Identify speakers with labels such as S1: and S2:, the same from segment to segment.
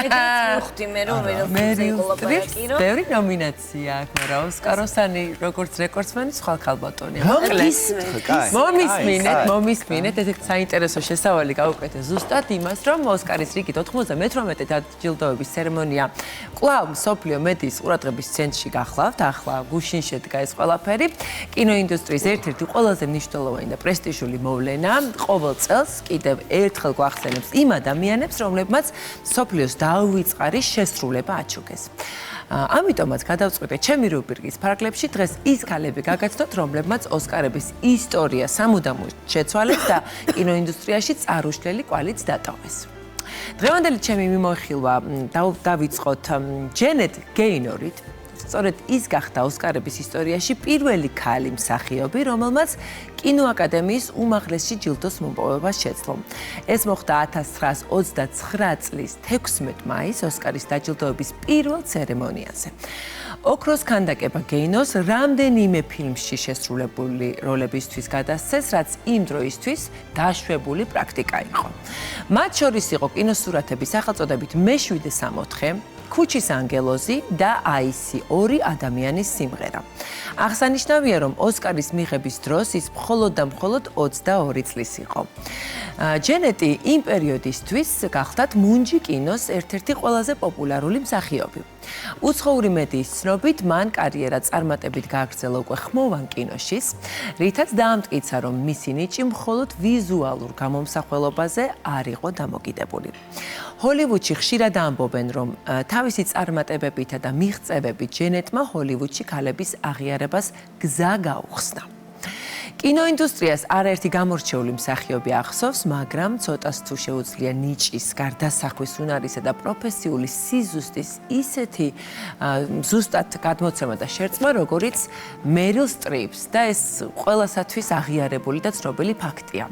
S1: ვხვდი მე რომ
S2: ბევრი ნომინაცია აქვს, მაგრამ ოსკაროსანი როგორც რეკორდსმენი სხვა ქალბატონია. მომისმინეთ, ესეთ საინტერესო შესავალი გავუკეთე ზუსტად იმას, რომ ოსკარის რიგით 98 დაჯილდოების ცერემონია კვლავ მსოფლიო მედიის ყურადღების ცენტრში გახლავთ. ახლა გუშინ შედგა ეს ყველაფერი. კინოინდუსტრიის ერთ-ერთი ყველაზე მნიშვნელოვანი და პრესტიჟული მოვლენა ყოველ წელს კიდევ ერთხელ გვახსენებს იმ ადამიანებს, რომლებმაც მსოფლიოს დაუვიწყარი შესრულება აჩუქეს. ამიტომაც გადავწყვიტე ჩემი რუბრიკის ფარგლებში დღეს ის ქალები გაგაცნოთ, რომლებმაც ოსკარების ისტორია სამუდამოდ შეცვალეს და კინოინდუსტრიაში წარუშლელი კვალიც დატოვეს. დღევანდელი ჩემი მიმოხილვა დავიწყოთ ჯენეტ გეინორით. სწორედ ის გახდა ოსკარების ისტორიაში პირველი ქალი მსახიობი, რომელმაც კინოაკადემიის უმაღლესი ჯილდოს მოპოვება შეძლო. ეს მოხდა 1929 წლის 16 მაისს ოსკარის დაჯილდოების პირველ ცერემონიაზე. ოქროს ქანდაკება გეინოს რამდენიმე ფილმში შესრულებული როლებისთვის გადასცეს, რაც იმ დროისთვის დაშვებული პრაქტიკა იყო. მათ შორის იყო კინოსურათების სახელწოდებით მე-7 სამოთხე, ქუჩის ანგელოზი და აისი ორი ადამიანის სიმღერა. აღსანიშნავია, რომ ოსკარის მიღების დროს ის მხოლოდ და მხოლოდ 22 წლის იყო. ჯენეტი იმ პერიოდისთვის გახლდათ მუნჯი კინოს ერთ-ერთი ყველაზე პოპულარული მსახიობი. უცხოური მედიის ცნობით, მან კარიერა წარმატებით გააგრძელა უკვე ხმოვან კინოშიც, რითაც დაამტკიცა, რომ მისი ნიჭი მხოლოდ ვიზუალურ გამომსახველობაზე არ იყო დამოკიდებული. ჰოლივუდში ხშირად ამბობენ, რომ თავისი წარმატებებითა და მიღწევებით ჯენეტმა ჰოლივუდში ქალების აღიარებას გზა გაუხსნა. კინოინდუსტრიას არაერთი გამორჩეული მსახიობი ახსოვს, მაგრამ ცოტას თუ შეუძლია ნიჭის, გარდასახვის უნარისა და პროფესიული სიზუსტის ისეთი ზუსტად გადმოცემა და შერწყმა, როგორიც მერილ სტრიპს და ეს ყველასათვის აღიარებული და ცნობილი ფაქტია.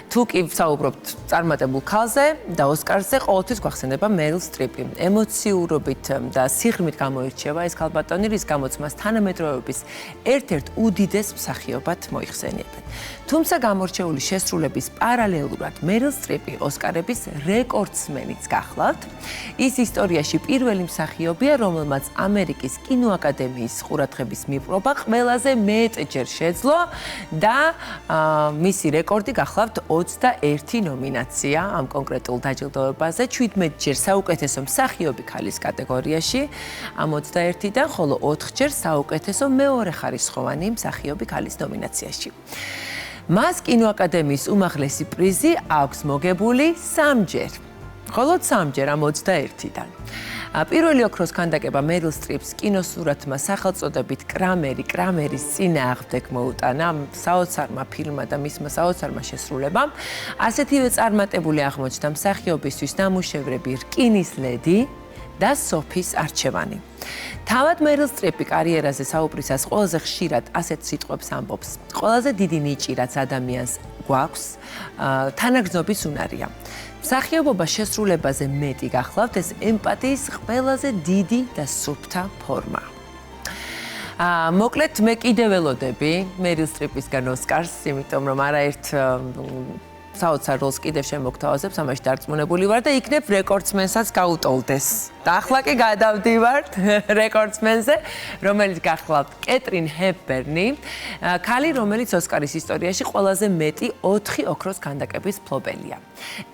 S2: თუ კი ვსაუბრობთ წარმატებულ ქალზე და ოსკარზე, ყოველთვის გვახსენდება მერილ სტრიპი. ემოციურობით და სიღრმით გამოირჩევა ეს ქალბატონი, რის გამოც მას თანამედროვეობის ერთ-ერთ უდიდეს მსახიობად მოიხსენიებენ. თუმცა გამორჩეული შესრულების პარალელურად მერილ სტრიპი ოსკარების რეკორდსმენიც გახლავთ. ის ისტორიაში პირველი მსახიობია, რომელმაც ამერიკის კინოაკადემიის ყურადღების მიპყრობა ყველაზე მეტჯერ შეძლო და მისი რეკორდი გახლავთ 21 ნომინაცია ამ კონკრეტულ დაჯილდოებაზე, 17ჯერ საუკეთესო მსახიობი ქალის კატეგორიაში ამ 21-დან, ხოლო 4ჯერ საუკეთესო მეორეხარისხოვანი მსახიობი ქალის ნომინაციაში. მას კინოაკადემიის უმაღლესი პრიზი აქვს მოგებული 3ჯერ, ხოლო 3ჯერ ამ 21-დან. პირველი ოქროს ქანდაკება მერილ სტრიპს კინოსურათმა სახელწოდებით კრამერის წინააღმდეგ მოუტანა საოცარმა ფილმმა და მისმა საოცარმა შესრულებამ. ასეთივე წარმატებული აღმოჩნდა მსახიობისთვის ნამუშევრები რკინის ლედი და სოფის არჩევანი. თავად მერილ სტრიპი კარიერაზე საუბრისას ყველაზე ხშირად ასეთ სიტყვებს ამბობს. ყველაზე დიდი ნიჭი, რაც ადამიანს გვაქვს, თანაგრძნობის უნარია. მსახიობობა შესრულებაზე მეტი გახლავთ, ეს ემპათიის ყველაზე დიდი და სუფთა ფორმა. მოკლედ, მე კიდევ ველოდები მერილ სტრიპისგან ოსკარს, იმიტომ რომ არაერთ საოცარ როლს კიდევ შემოგთავაზებს, ამაში დარწმუნებული ვარ და იქნებ რეკორდსმენსაც გაუტოლდეს. და ახლა კი გადავდივართ რეკორდსმენზე, რომელიც გახლავთ კეტრინ ჰეპბერნი, ქალი, რომელიც ოსკარის ისტორიაში ყველაზე მეტი 4 ოქროს ქანდაკების მფლობელია.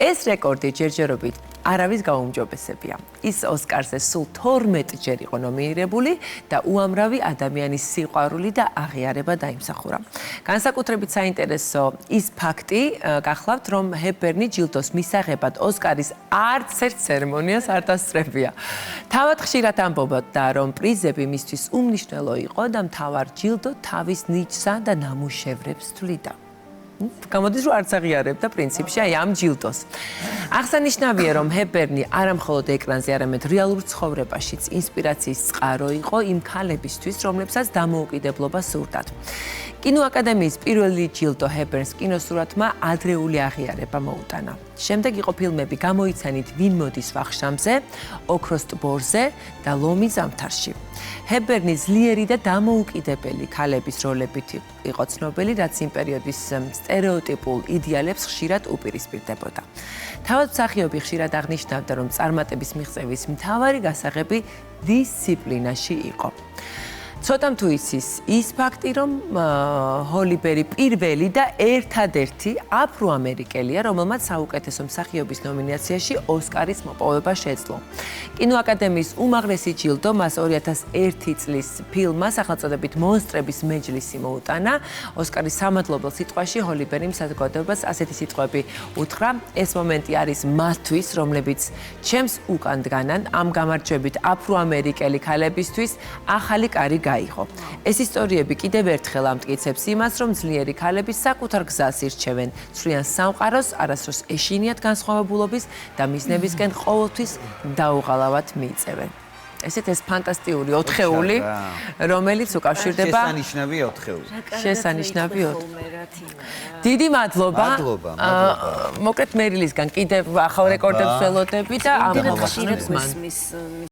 S2: ეს რეკორდი ჯერჯერობით არავის გაუმჯობესებია. ის ოსკარზე სულ 12ჯერ იყო ნომინირებული და უამრავი ადამიანის სიყვარული და აღიარება დაიმსახურა. განსაკუთრებით საინტერესო ის ფაქტი გახლავთ, რომ ჰეპბერნი ჯილდოს მისაღებად ოსკარის არც ერთ ცერემონიას არ დასწრებია. თავად ხშირად ამბობდა, რომ პრიზები მისთვის უმნიშვნელო იყო და მთავარ ჯილდო თავის ნიჭსა და ნამუშევრებს თვლიდა. გამოდის, რომ არც აღიარებდა პრინციპში აი ამ ჯილდოს. აღსანიშნავია, რომ ჰეპბერნი არა მხოლოდ ეკრანზე, არამედ რეალურ ცხოვრებაშიც ინსპირაციის წყარო იყო იმ ქალებისთვის, რომლებსაც დამოუკიდებლობა სურდათ. კინოაკადემიის პირველი ჯილდო ჰეპბერნს კინოსურათმა ადრეული აღიარება მოუტანა. შემდეგ იყო ფილმები „გამოიცანით ვინ მოდის ვახშამზე“, „ოქროს ტბორზე“ და „ლომი ზამთარში“. ჰეპბერნი ძლიერი და დამოუკიდებელი ქალების როლებით იყო ცნობილი, რაც იმ პერიოდის სტერეოტიპულ იდეალებს ხშირად უპირისპირდებოდა. თავად მსახიობი ხშირად აღნიშნავდა, რომ წარმატების მიღწევის მთავარი გასაღები დისციპლინაში იყო. ცოტამ თუ იცის ის ფაქტი, რომ ჰოლი ბერი პირველი და ერთადერთი აფრო-ამერიკელია, რომელმაც საუკეთესო მსახიობის ნომინაციაში ოსკარის მოპოვება შეძლო. კინოაკადემიის უმაღლესი ჯილდო მას 2001 წლის ფილმმა სახელწოდებით მონსტრების მეჯლისი მოუტანა. ოსკარის სამადლობელ სიტყვაში ჰოლი ბერიმ საზოგადოებას ასეთი სიტყვები უთხრა: ეს მომენტი არის მათთვის, რომლებიც ჩემს უკან დგანან, ამ გამარჯვებით აფრო-ამერიკელი ქალებისთვის ახალი კარი გაიღო. ეს ისტორიები კიდევ ერთხელ ამტკიცებს იმას, რომ ძლიერი ქალები საკუთარ გზას ირჩევენ, ცვლიან სამყაროს, არასდროს ეშინიათ განსხვავებულობის და მიზნებისკენ ყოველთვის დაუღალავად მიიწევენ. ესეთ ეს ფანტასტიკური ოთხეული, რომელიც უკავშირდება
S1: შესანიშნავი ოთხეული.
S2: შესანიშნავი დიდი მადლობა. მოკლედ მერილისგან კიდევ ახალ რეკორდებს ველოდები და ამ ხშირებს მან